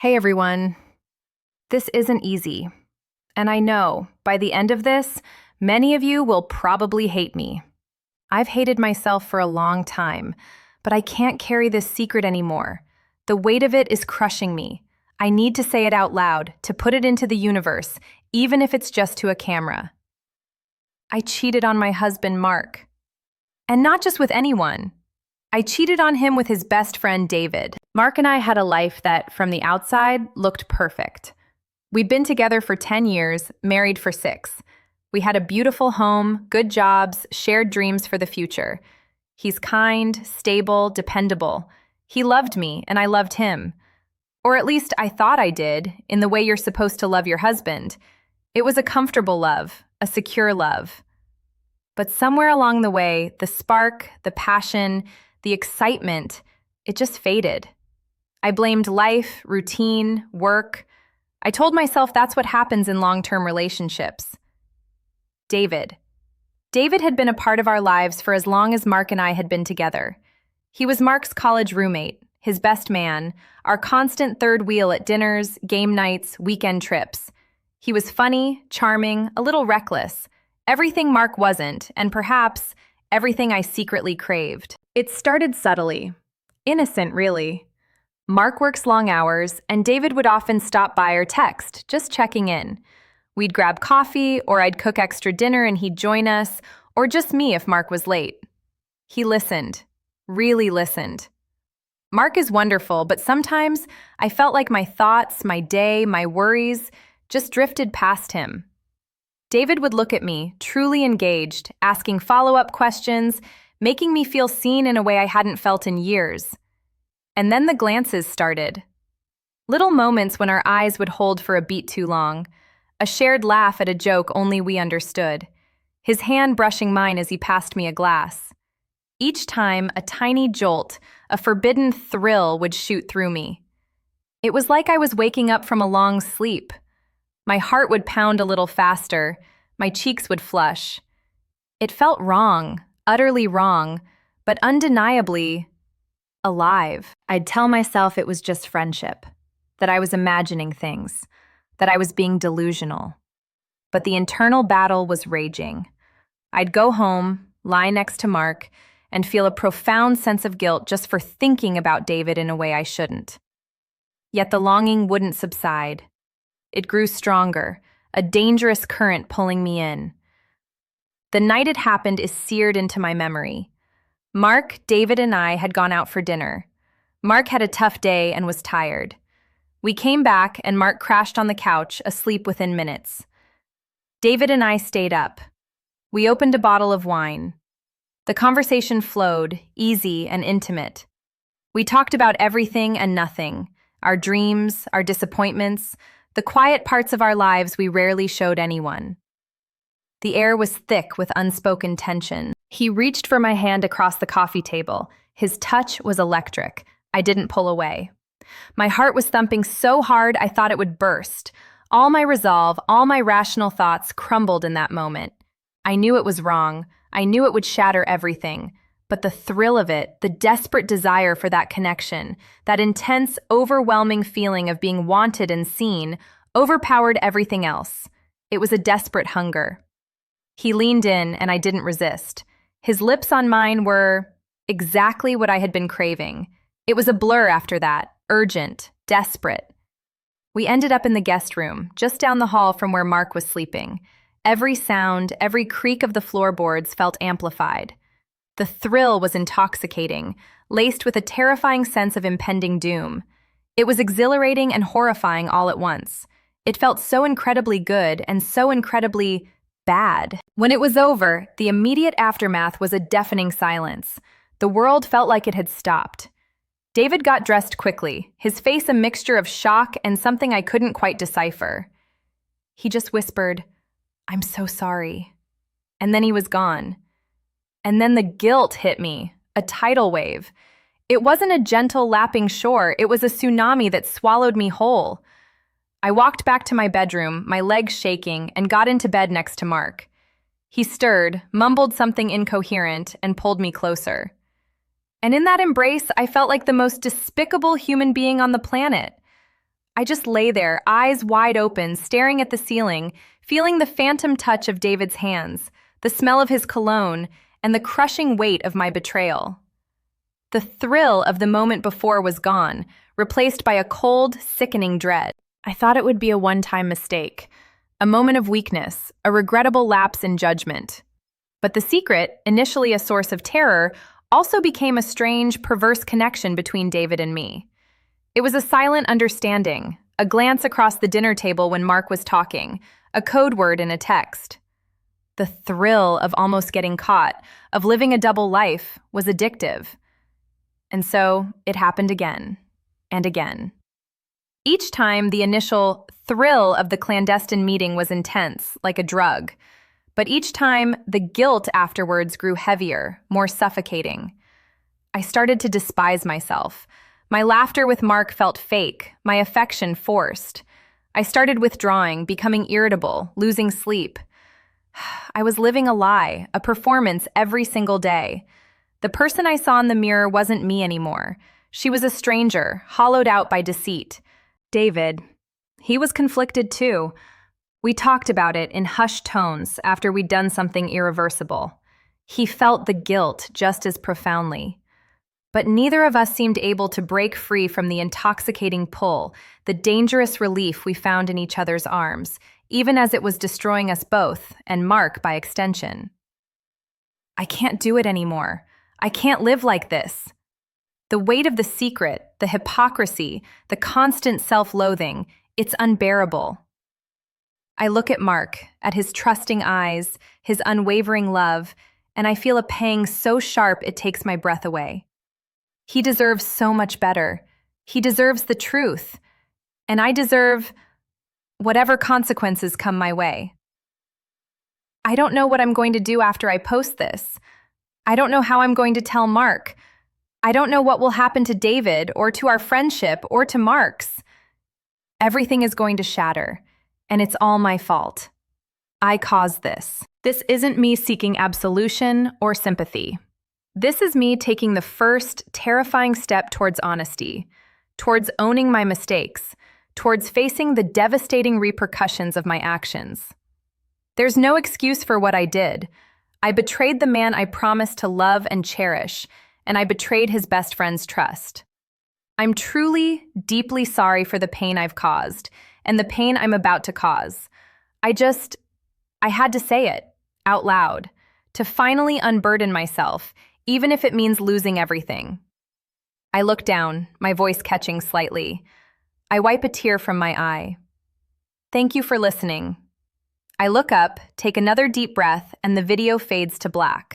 Hey everyone. This isn't easy. And I know, by the end of this, many of you will probably hate me. I've hated myself for a long time, but I can't carry this secret anymore. The weight of it is crushing me. I need to say it out loud, to put it into the universe, even if it's just to a camera. I cheated on my husband, Mark. And not just with anyone. I cheated on him with his best friend, David. Mark and I had a life that, from the outside, looked perfect. We'd been together for 10 years, married for 6. We had a beautiful home, good jobs, shared dreams for the future. He's kind, stable, dependable. He loved me, and I loved him. Or at least I thought I did, in the way you're supposed to love your husband. It was a comfortable love, a secure love. But somewhere along the way, the spark, the passion, the excitement, it just faded. I blamed life, routine, work. I told myself that's what happens in long-term relationships. David. David had been a part of our lives for as long as Mark and I had been together. He was Mark's college roommate, his best man, our constant third wheel at dinners, game nights, weekend trips. He was funny, charming, a little reckless. Everything Mark wasn't, and perhaps everything I secretly craved. It started subtly. Innocent, really. Mark works long hours, and David would often stop by or text, just checking in. We'd grab coffee, or I'd cook extra dinner and he'd join us, or just me if Mark was late. He listened. Really listened. Mark is wonderful, but sometimes I felt like my thoughts, my day, my worries just drifted past him. David would look at me, truly engaged, asking follow-up questions, making me feel seen in a way I hadn't felt in years. And then the glances started. Little moments when our eyes would hold for a beat too long, a shared laugh at a joke only we understood, his hand brushing mine as he passed me a glass. Each time, a tiny jolt, a forbidden thrill would shoot through me. It was like I was waking up from a long sleep. My heart would pound a little faster, my cheeks would flush. It felt wrong, utterly wrong, but undeniably alive. I'd tell myself it was just friendship, that I was imagining things, that I was being delusional. But the internal battle was raging. I'd go home, lie next to Mark, and feel a profound sense of guilt just for thinking about David in a way I shouldn't. Yet the longing wouldn't subside. It grew stronger, a dangerous current pulling me in. The night it happened is seared into my memory. Mark, David, and I had gone out for dinner. Mark had a tough day and was tired. We came back, and Mark crashed on the couch, asleep within minutes. David and I stayed up. We opened a bottle of wine. The conversation flowed, easy and intimate. We talked about everything and nothing, our dreams, our disappointments, the quiet parts of our lives we rarely showed anyone. The air was thick with unspoken tension. He reached for my hand across the coffee table. His touch was electric. I didn't pull away. My heart was thumping so hard I thought it would burst. All my resolve, all my rational thoughts crumbled in that moment. I knew it was wrong. I knew it would shatter everything. But the thrill of it, the desperate desire for that connection, that intense, overwhelming feeling of being wanted and seen, overpowered everything else. It was a desperate hunger. He leaned in, and I didn't resist. His lips on mine were exactly what I had been craving. It was a blur after that, urgent, desperate. We ended up in the guest room, just down the hall from where Mark was sleeping. Every sound, every creak of the floorboards felt amplified. The thrill was intoxicating, laced with a terrifying sense of impending doom. It was exhilarating and horrifying all at once. It felt so incredibly good and so incredibly bad. When it was over, the immediate aftermath was a deafening silence. The world felt like it had stopped. David got dressed quickly, his face a mixture of shock and something I couldn't quite decipher. He just whispered, "I'm so sorry." And then he was gone. And then the guilt hit me, a tidal wave. It wasn't a gentle lapping shore, it was a tsunami that swallowed me whole. I walked back to my bedroom, my legs shaking, and got into bed next to Mark. He stirred, mumbled something incoherent, and pulled me closer. And in that embrace, I felt like the most despicable human being on the planet. I just lay there, eyes wide open, staring at the ceiling, feeling the phantom touch of David's hands, the smell of his cologne, and the crushing weight of my betrayal. The thrill of the moment before was gone, replaced by a cold, sickening dread. I thought it would be a one-time mistake, a moment of weakness, a regrettable lapse in judgment. But the secret, initially a source of terror, also became a strange, perverse connection between David and me. It was a silent understanding, a glance across the dinner table when Mark was talking, a code word in a text. The thrill of almost getting caught, of living a double life, was addictive. And so it happened again and again. Each time, the initial thrill of the clandestine meeting was intense, like a drug. But each time, the guilt afterwards grew heavier, more suffocating. I started to despise myself. My laughter with Mark felt fake, my affection forced. I started withdrawing, becoming irritable, losing sleep. I was living a lie, a performance every single day. The person I saw in the mirror wasn't me anymore. She was a stranger, hollowed out by deceit. David, he was conflicted too. We talked about it in hushed tones after we'd done something irreversible. He felt the guilt just as profoundly. But neither of us seemed able to break free from the intoxicating pull, the dangerous relief we found in each other's arms, even as it was destroying us both, and Mark by extension. I can't do it anymore. I can't live like this. The weight of the secret, the hypocrisy, the constant self-loathing, it's unbearable. I look at Mark, at his trusting eyes, his unwavering love, and I feel a pang so sharp it takes my breath away. He deserves so much better. He deserves the truth. And I deserve whatever consequences come my way. I don't know what I'm going to do after I post this. I don't know how I'm going to tell Mark. I don't know what will happen to David or to our friendship or to Mark's. Everything is going to shatter, and it's all my fault. I caused this. This isn't me seeking absolution or sympathy. This is me taking the first terrifying step towards honesty, towards owning my mistakes, towards facing the devastating repercussions of my actions. There's no excuse for what I did. I betrayed the man I promised to love and cherish, and I betrayed his best friend's trust. I'm truly, deeply sorry for the pain I've caused, and the pain I'm about to cause. I had to say it, out loud, to finally unburden myself, even if it means losing everything. I look down, my voice catching slightly. I wipe a tear from my eye. Thank you for listening. I look up, take another deep breath, and the video fades to black.